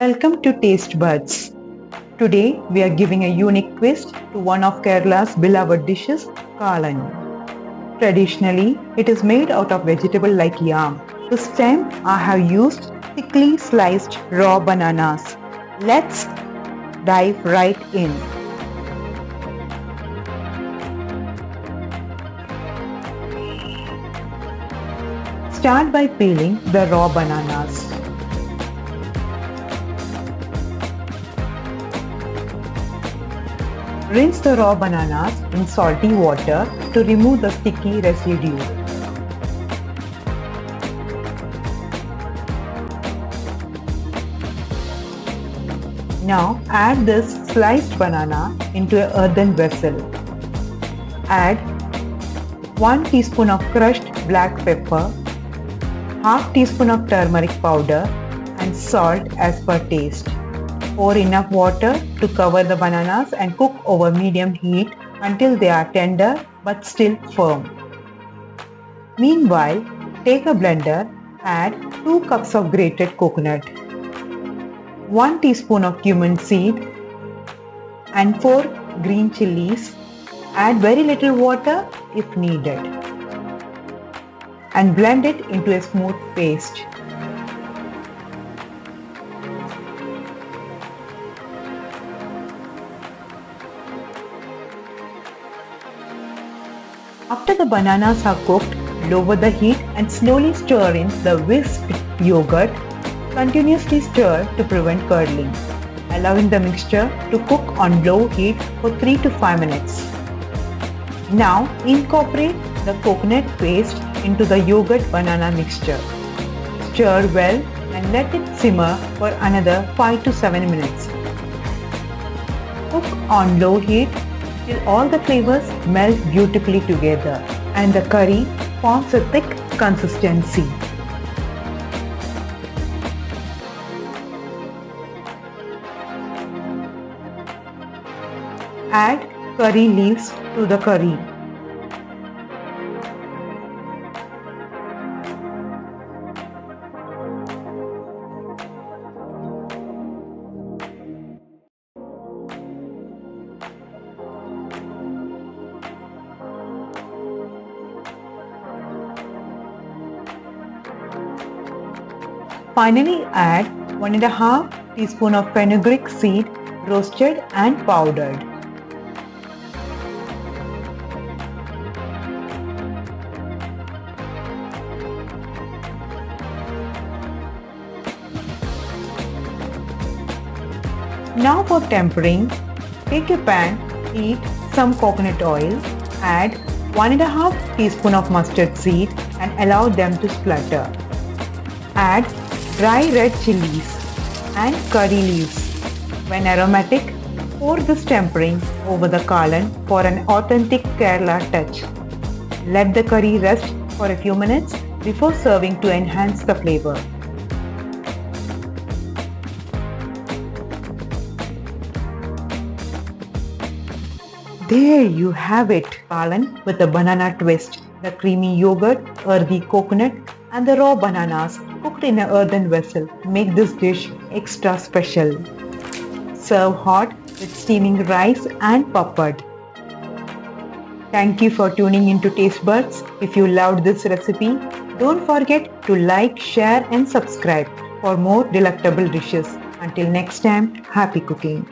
Welcome to Taste Buds. Today we are giving a unique twist to one of Kerala's beloved dishes, kalan. Traditionally, it is made out of vegetable like yam. To stem, I have used thickly sliced raw bananas. Let's dive right in. Start by peeling the raw bananas. Rinse the raw bananas in salty water to remove the sticky residue. Now add this sliced banana into an earthen vessel. Add 1 teaspoon of crushed black pepper, half teaspoon of turmeric powder and salt as per taste. Pour enough water to cover the bananas and cook over medium heat until they are tender but still firm. Meanwhile, take a blender, add 2 cups of grated coconut, 1 teaspoon of cumin seed and 4 green chilies. Add very little water if needed and blend it into a smooth paste. After the bananas are cooked, lower the heat and slowly stir in the whisked yogurt. Continuously stir to prevent curdling, allowing the mixture to cook on low heat for 3 to 5 minutes. Now incorporate the coconut paste into the yogurt banana mixture. Stir well and let it simmer for another 5 to 7 minutes. Cook on low heat till all the flavors melt beautifully together and the curry forms a thick consistency. Add curry leaves to the curry. Finally, add 1.5 teaspoon of fenugreek seed, roasted and powdered. Now for tempering, take a pan, heat some coconut oil, add 1.5 teaspoon of mustard seed and allow them to splutter. Add dry red chilies and curry leaves. When aromatic, pour this tempering over the kalan for an authentic Kerala touch. Let the curry rest for a few minutes before serving to enhance the flavor. There you have it, kalan with a banana twist. The creamy yogurt, earthy coconut and the raw bananas cooked in an earthen vessel make this dish extra special. Serve hot with steaming rice and papad. Thank you for tuning into Taste Buds. If you loved this recipe, don't forget to like, share and subscribe for more delectable dishes. Until next time, happy cooking.